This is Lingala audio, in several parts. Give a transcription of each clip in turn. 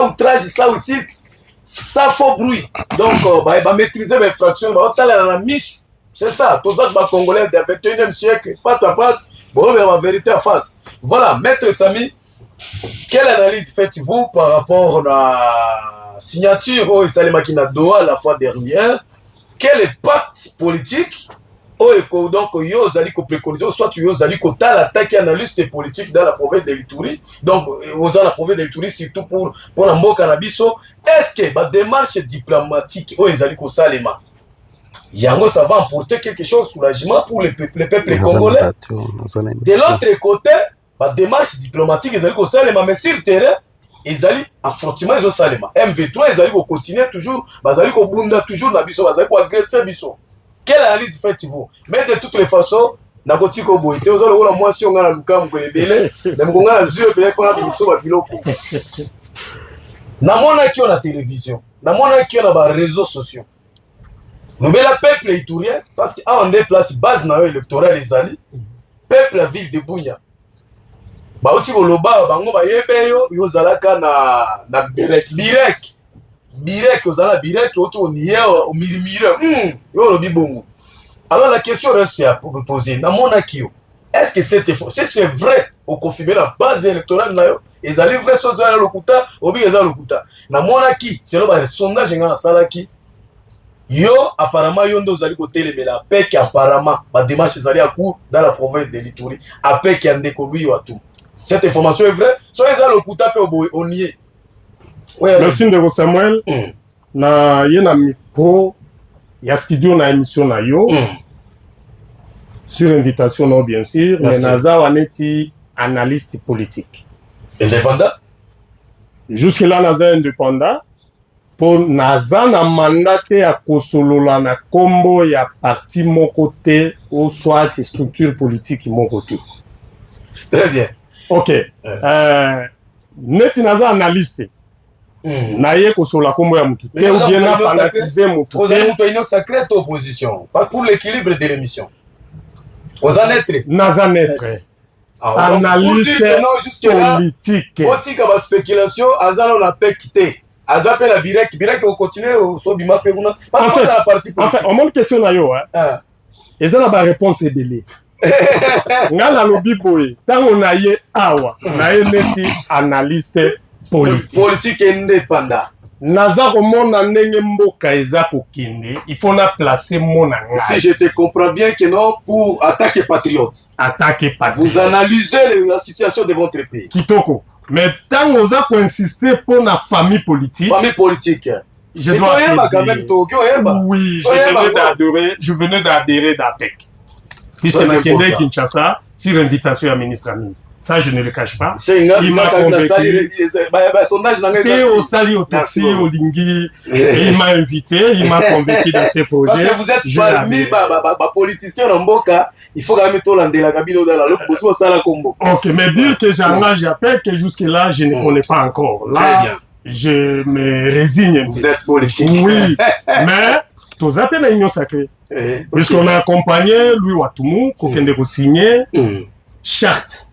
outrage, ça aussi, ça faux bruit. Donc, maîtriser les fractions, la mise. C'est ça, tous les Congolais du 21e siècle, face à face, bon, la vérité en face. Voilà, Maître Samy, quelle analyse faites-vous par rapport à la signature au Salema Kinadoa la fois dernière? Quel est pacte politique? Donc, yo zali ko préconiser, soit yo zali ko tal attaque analyste politique dans la province de l'Ituri. Donc, dans la province de l'Ituri, surtout pour la mboka na biso, est-ce que la démarche diplomatique au zali ko salema yango ça va apporter quelque chose soulagement pour le peuple congolais? De l'autre côté, la démarche diplomatique ezali ko salema, mais sur le terrain, ezali affrontement ezo salema. M23 ezali ko continuer toujours, bazali ko bunda toujours na biso, bazali ko agresser biso. Quelle analyse faites-vous? Mais de toutes les façons, nakoti ko boite ozalo la moi si on a luka mkolebele, na mkonga na zio pe fa biso ba biloko. Na mona ki on la télévision, na mona ki on a ba réseaux sociaux. Nous la peuple iturien parce que on déplace base na électorale les ali, peuple la ville de Bunya. Ba uti ko loba bango ba yebeyo yo zalaka na Birek ozala Birek auto nié au mirimire yo lobi bongo. Alors la question reste à poser na mona kio. Est-ce que c'est vrai au confirmer la base électorale na yo ezali vrai so za lokuta obi eza lokuta na mona ki c'est le sondage ngana salaki yo apparemment yo ndo zali ko telemela pek apparemment ba démarche zali à court dans la province de l'Ituri apek ya ndeko lui watu. Cette information est vraie so eza lokuta pe onié. Ouais, merci Ndeko Samuel. Na yena micro ya studio na émission na yo. Sur invitation non bien sûr, mais naza waneti analyste politique. Indépendant? Jusque là naza indépendant pour naza na mandat à kosolola na kombo ya parti mon côté ou soit structure politique mon côté. Très bien. OK. Neti naza analyste. Naye kosola kombo ya mutu te ou bien na fanatiser mutu. Vous avez une union sacrée opposition, pas pour l'équilibre de l'émission. Vous en êtes nazanetre analyste politique. Otika ba spéculation azala on a pas quitté. Azape la Birek au continuer au sobima pe kuna. Pas la partie politique. En fait, on monte question na yo hein. Et ça na ba réponse ebele. Ngala lobi boy, tant on a yé awa, na yé neti analyste politique indépendant. Naza komona ndenge mboka eza kokende, il faut na placer mon anga. Si je te comprends bien que non pour attaquer patriote. Attaquer patriote. Vous analysez la situation de votre pays. Kitoko. Mais tant on a insister pour la famille politique. Famille politique. Je dois oui, je venais d'adhérer d'APEC. Puisque ma Kende Kinshasa, sur invitation à ministre Amin. Ça, je ne le cache pas. Il m'a convaincu. Au Sali, au Taxi, au Lingui, il m'a invité, il m'a convaincu dans ses projets. Parce que vous êtes parmi les politiciens en Mboka, il faut quand même tout l'enlever la cabine dans la au Sala Combo. Ok, mais dire que j'engage APEC, que jusque-là, je ne connais pas encore. Là, je me résigne. Vous êtes politique. Oui, mais tous appels à l'Union sacrée. Puisqu'on a accompagné Louis Watumu, qu'on a signé. Charte.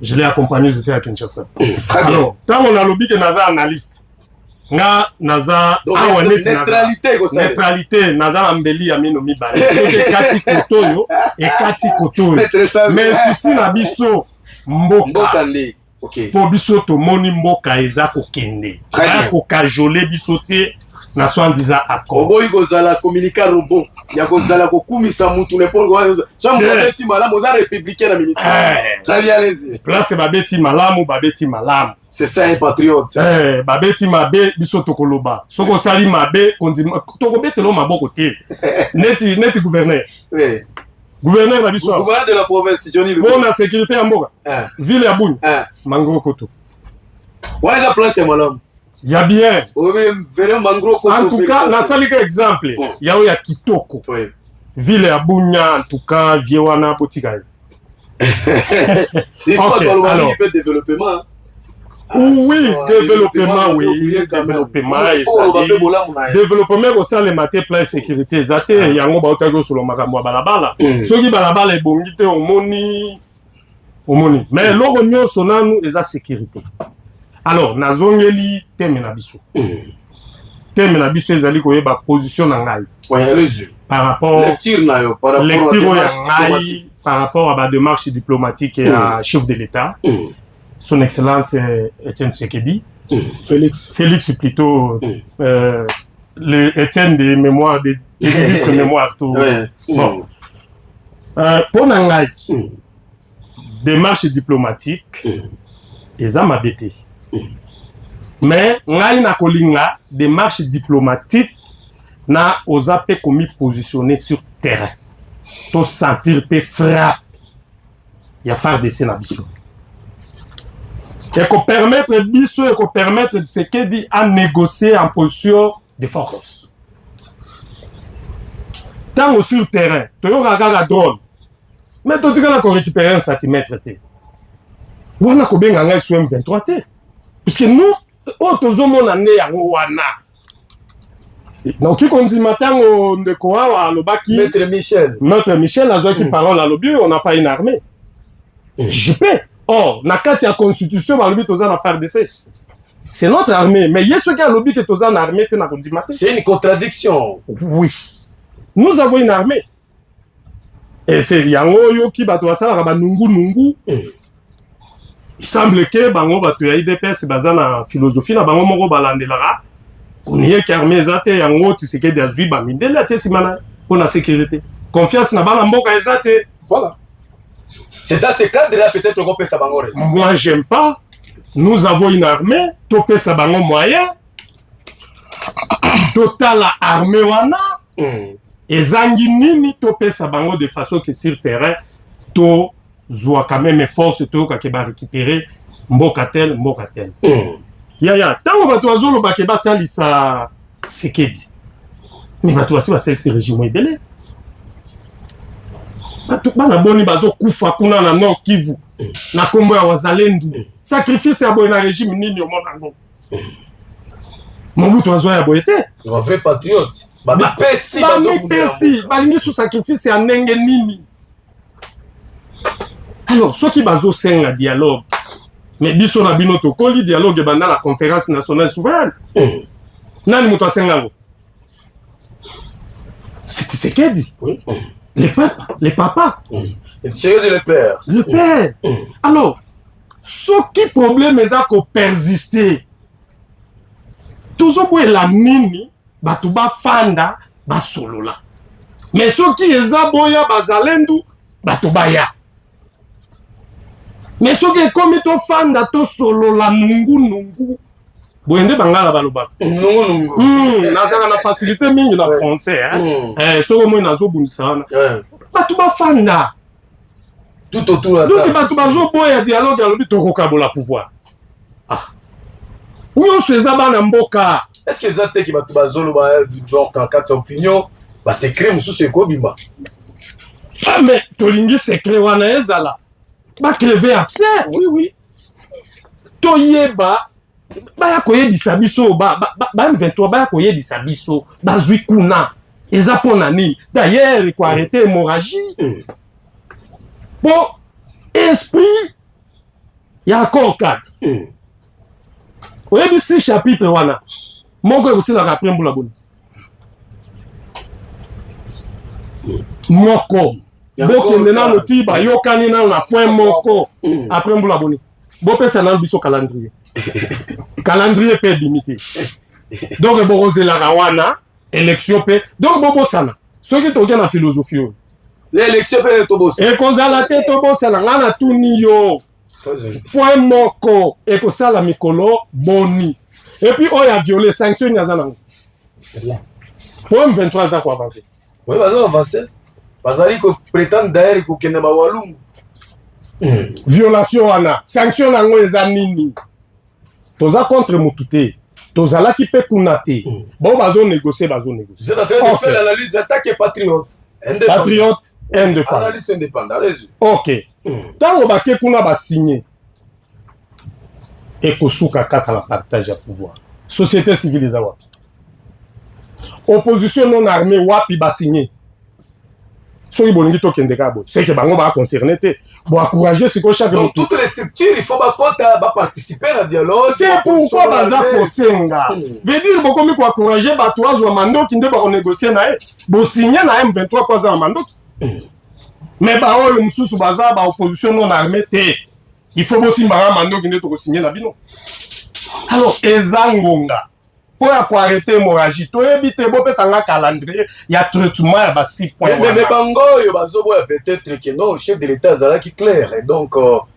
Je l'ai accompagné, j'étais à Kinshasa. Alors, tant on a lobby que Naza analyste. Naza neutralité, Naza Ambeli Aminomi Bale. Kati Kotoyo et Kati Kotoyo. Mais ceci na biso mboka. Pour biso to moni mboka eza kokende. Ko kajole biso te na soi-disant accord. Oboyi kozala communiquer robot. Ya kozala ko kumisa mutu n'importe quoi. Ça mo babeti malamu za républicain na militaire. Très bien les. Place babeti malamu. C'est ça un patriote. Babeti mabe biso tokoloba. Soko sali mabe kondima tokobetelo maboko te. Neti gouverneur. Oui. Gouverneur na biso. Gouverneur de la province Johnny. Pour la sécurité ya mboka. Ville ya Bunya. Mangoro Koto. Wa eza place ya malamu. Il y a bien. En tout cas, la seule exemple, il y a Kitoko. Oui. Ville à Bunya, en tout cas, Viewana, Botika. C'est pas qu'on peut développement. Oui, développement, oui. Développement au sein des matières plein sécurité. Zate, il y a un mot sur le makambo balabala. Ceux qui balabala est bon, au moni. Mais l'origine sonanu est la sécurité. Alors, nazongeli teme na biso. Teme na biso ezali koyeba position na ngai. Oui, allez-y. Par rapport lecture na yo, par rapport à démarche par rapport à la démarche diplomatique et à chef de l'État. Son Excellence Étienne Tshisekedi. Félix plutôt. Le Étienne des mémoires des mémoires tout. Bon. Pour nangai démarche diplomatique eza mabete. Mais ngai na kolinga démarche diplomatique na oza pe komi positionner sur terrain. To sentir pe frappe. Ya faire dessin na biso. Et qu'on permettre biso et qu'on permettre Tshisekedi à négocier en position de force. Tant sur le terrain, tu as un drone. Mais tu as récupérer un centimètre. On a un sur M23. Parce que nous, on a un wana. Donc, qui dit matin, on est quoi à l'obaki? Maître Michel. Maître Michel, a qui parle à l'objet, on n'a pas une armée. Je peux. Or, na kati ya constitution, on a une affaire d'essai. C'est notre armée. Mais il y a ceux qui ont lobby que tu as une armée. C'est une contradiction. Oui. Nous avons une armée. Et c'est Yango qui va tout ça, nungu. Il semble que bango batu ya IDPS baza na philosophie na bango moko balandelara. Koniye ki armée ezate yango Tshisekedi azui ba mindele ate simana pour la sécurité. Confiance na bana mboka ezate. Voilà. C'est dans ce cadre-là peut-être qu'on peut sa bango raison. Moi j'aime pas. Nous avons une armée, topé sa bango moyen. Total la armée wana. Et zangi nini topé sa bango de façon que sur terrain to zoa quand même force to ka keba récupérer mbokatel. Ya tango bato azolo ba keba salisa Tshisekedi. Mais bato asi ba selsi régime ebele. Bato bana boni bazo kufa kuna na Nord Kivu. Na kombo ya wazalendo. Sacrifice ya boye na régime nini au monde ngo. Mobutu azo ya boye te. Un vrai patriote. Bami pesi balingi sous sacrifice ya ndenge nini. Alors ceux qui bazo senga dialogue. Mais biso na bino to koli dialogue banda la conférence nationale souveraine. Nani muto senga ngo? C'est Tshisekedi. Oui. Les papas. Le père. Le père. Alors, ce qui problème est qu'on persister. Toujours pour la nini, batuba fanda, basolola. Mais ce qui est aboya, bazalendu, batubaya. Mais ce qui est comme to fanda, to solola, nungu. Boyende bangala baloba. Nazaka na facilité mingi na français hein. Soko moi nazo bundisa na. Batuba fanda. Tout autour là. Donc batuba zo boya dialogue alobi tokoka bola pouvoir. Ah. Nyonso eza bana mboka. Est-ce que ça te ki batuba zolo ba donc en quatre opinions, ba secret mususu ekobima. Ah mais tolingi secret wana ezala. Ba crever abcès. Oui. Toyeba baya koyebisa biso ba M23 baya koyebisa biso bazwi kuna eza pona nini d'ailleurs il faut arrêter hémorragie pour esprit ya accord 4 oyebisi chapitre wana moko ekosila ka après mbula boni moko bokende nano ti bayokani nano na point moko après mbula boni bopesa nano biso calendrier. Calendrier peut limité. Donc bon la rawana élection peut donc bobo sana. Ce qui tourne la philosophie. L'élection peut to boss. Et qu'on a la tête au boss na ngana tuni yo. Point moko et ko sala mikolo boni. Et puis on a violé sanction nyazana. Point 23 ans pour avancer. Oui, vas avancer. Bazali ko prétendre d'ailleurs ko kende ba walungu. Violation wana sanction nango eza nini. Toza contre Moutouté, toza là qui peut kunate. Bon, bazo négocier. Vous êtes en train de faire l'analyse attaque et patriote. Patriote indépendant. Analyse indépendante, allez-y. Ok. Tant on va kuna ba signer. Et kosuka kaka la partage à pouvoir. Société civile les wapi. Opposition non armée wapi ba signer. soki bolingi tokende ka boye c'est que bango baconcerné te boencourage sikoyo chaque donc toutes les structures il faut participer na dialogue. c'est pourquoi baza kosenga veut dire bokomi koencourage bato azwa mandoki nde bakonégocie na ye bosigne na M23 po aza na mandoki mais baoyo mosusu baza baopposition non armé te il faut bosimbaka mandoki nde tokosigne na bino alors eza ngonga po ya koarrêter hémorragie toyebi te bopesanga calendrier ya traitement ya ba 6 points mais bango oyo bazoboya peut-être que non chef de l'état azalaki clair et donc oyo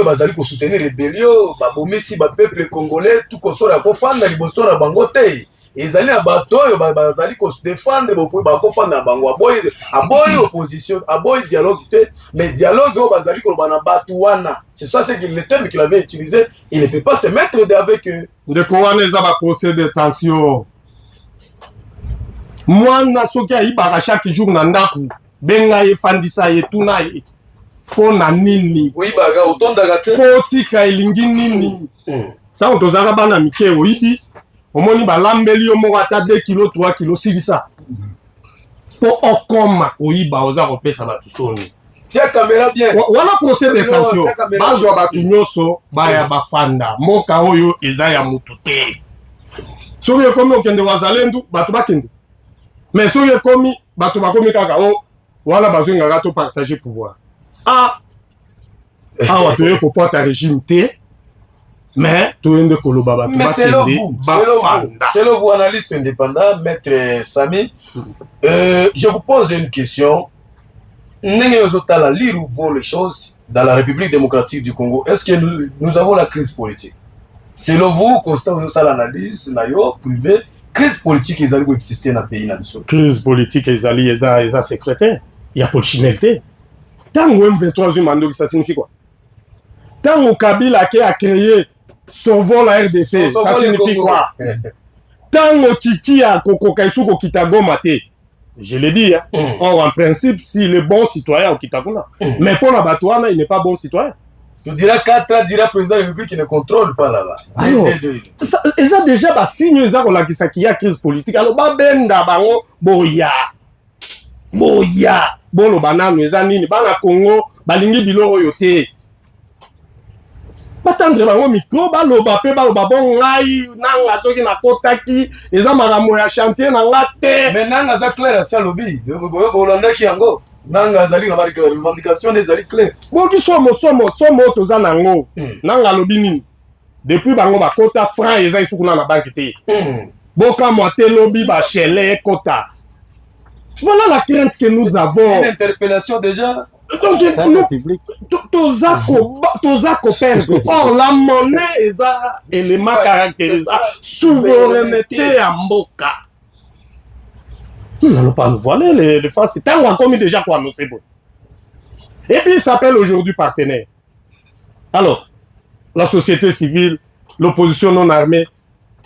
bazali kosoutenir rébellion babomisi bapeuple congolais tout kosola kofanda liboso na bango te ezali na bato oyo bazali kosdefendre bakofanda na bango aboyi opposition aboyi dialogue te mais dialogue oyo bazali koloba na bato wana c'est ça c'est le terme qu'il avait utilisé il ne peut pas se mettre avec eux ndeko wana eza baprocès de tension mwana soki ayibaka chaque jour na ndako benga ye fandisa ye tuna ye mpo na nini oyibaka otondaka te kotika elingi nini ntango tozalaka bana mike oyibi omoni balambeli yo moko ata 2 kilo 3 kilo silisa mpo okoma koyiba oza kopesa bato soni tia caméra bien wana procès de tension bazwa bato nyonso baya bafanda mboka oyo eza ya mutu te soki ekomi okende wazalendu bato bakende mais soki ekomi bato bakomi kaka o wana bazwingaka to partager pouvoir awa toye kopota régime te mais toyende koloba bato bakende bafanda. C'est le vous analyste indépendant maître Sami je vous pose une question. Lire ou voir les choses dans la République démocratique du Congo, est-ce que nous avons la crise politique? Selon vous, constant ça l'analyse, privé, crise politique ils allaient exister dans le pays. Crise politique ils allaient secrétaire, il y a polichinalité. Tant que M23 mando ça signifie quoi? Tant que Kabila a créé Sauvons la RDC, ça signifie quoi? Tant que Titi a Kokokaisuko Kitagoma te. Je l'ai dit, hein. Or, en principe, s'il est bon citoyen au Kitakuna. Mais pour la Batouana, il n'est pas bon citoyen. Tu diras 4 ans, dira président de la République qui ne contrôle pas là-bas. Alors, ils ont déjà signé qu'il y a crise politique. Alors, Benda, Bango, Boya. Bolo banane, les années, Bana Congo, Balingi Biloro Yote. Batandre bango micro baloba pe baloba bon ngai nanga soki na kotaki eza makambo ya chantier na ngate mais nanga za clair ça lobby bolanda ki yango nanga zali na barika revendication des ali clair boki somo toza nango nanga lobi nini depuis bango bakota franc eza isukuna na banque te boka moite lobby ba chele kota voilà la crainte que nous avons. C'est une interpellation déjà. Donc, Tozako perdre. Or, la monnaie est un élément caractérisant souveraineté à Mboka. Nous n'allons pas nous voiler, les Français. C'est un roi commis déjà quoi, nous, c'est bon. Et puis, il s'appelle aujourd'hui partenaire. Alors, la société civile, l'opposition non armée,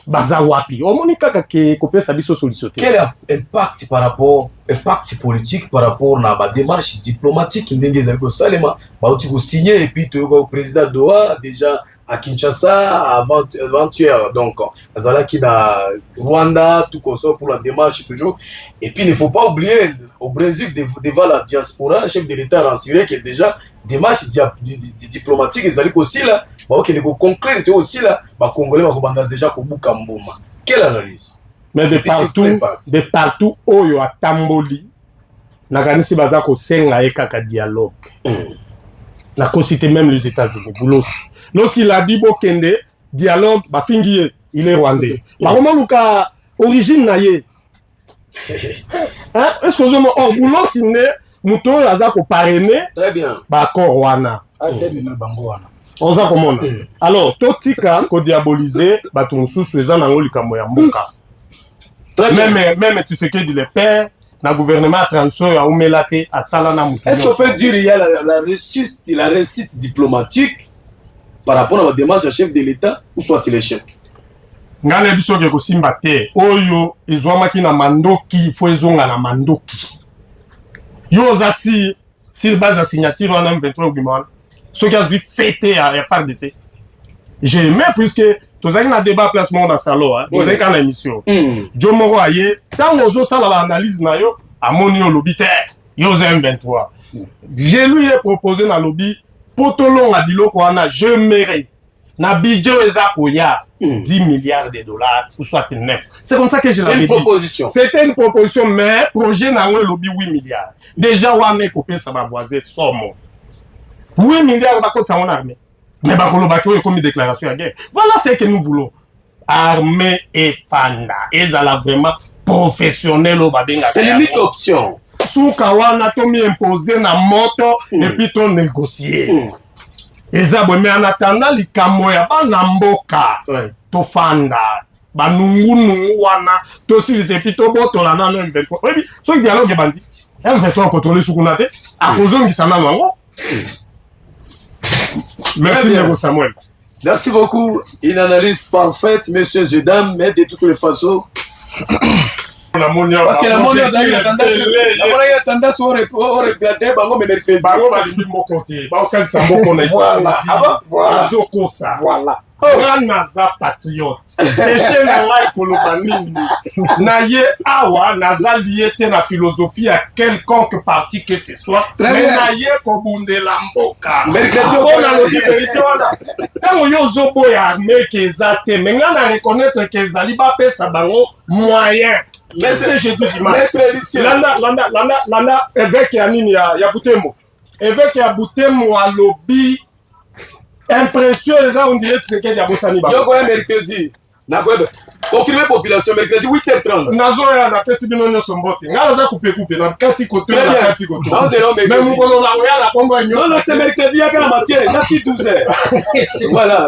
Bazawapi. Au Monica, qui copie sa solution. Quel impact par rapport, impact politique par rapport à la démarche diplomatique qui n'est pas Salema, tu as signé et puis tu le président Doha déjà à Kinshasa avant-hier donc Azala qui dans Rwanda tout comme ça pour la démarche toujours et puis il ne faut pas oublier au Brésil devant la diaspora le chef de l'État a assuré que déjà démarche diplomatique ils allaient aussi là qui ne conclure aussi là les Congolais vont déjà au Bukamboma. Quelle analyse? Mais de partout où il y a Tamboli, nakanisi baza ko senga ekaka dialogue. Na cité même les États-Unis. Lorsqu'il a dit bokende dialogue, ba fingiye, il est rwandais. Par comment luka origine na ye? Hein? Est-ce que vous avez Boulos ne muto aza ko parrainer? Très bien. Ba ko wana. On s'en commande. Alors, Totika, ko diaboliser, batunsu sueza nango likambo ya mboka. Même tu sais que le père, le gouvernement transition a oumelate à Salana Moutou. Est-ce qu'on peut dire qu'il y a la réussite diplomatique par rapport à la démarche du chef de l'État ou soit-il échec? Ngane biso ke ko simba te oyo ezwamaki na mandoki fo ezonga na mandoki. Yo zasi sur base de signature en M23 Guimana. Ce qui a vu fêter à FARDC. J'ai aimé puisque tous les débat placement dans salon, vous avez une émission. Jo Moro aye, tant aux autres ça l'analyse na yo, à monio lobiter. Yoz M23. Je lui ai proposé dans le lobby, pour tout le long à Biloko, je mérite. Na budget Ezakoya, 10 milliards de dollars, ou soit 9. C'est comme ça que je l'avais dit. C'est une proposition. C'était une proposition, mais projet n'a pas lobby 8 milliards. Déjà, on a coupé ça va voiser somme. 8 milliards, on va compter ça en armée. Mais on va comme une déclaration à guerre. Voilà ce que nous voulons. Armée et Fanda. Ils sont vraiment professionnels. C'est l'unique option. Sous Kawana, tu m'as imposé na moto et puis tu négocié. Mais en attendant, les Kamoya, Banamboka, Tofanda, Banungu, Wana, Tosi, les épitaux, Botolana, M23. Oui, ce dialogue est bandit. M23 contrôlé Soukounate, à cause de Gisana Mango. Merci, Nego Samuel. Merci beaucoup. Une analyse parfaite, messieurs et dames, mais de toutes les façons. Parce que la monnaie a tendance à regretter, voilà. Naza patriote. Chez la Kolobanini. Naye awa, naza lié na philosophie à quelconque parti que ce soit. Mais naye kobunde la mboka. On a le vérité wana. Quand yo zobo ya armée kezate, mais on a reconnaître que Zaliba pe sabango moyen. Mais c'est je dis landa évêque ya nini ya Butembo. Évêque ya Butembo a lobby. Impression, les gens, on dirait que c'est qu'il y a Bossani. Yoko est mercredi. Confirmé population, mercredi 8h30. Nazo ya na pesi bino nyo sombote. Nga za couper na kati koto na kati koto. Non, c'est mercredi. Même mukolo na oya la pombo nyo. Non, c'est mercredi ya kana matière, ça 12h. Voilà.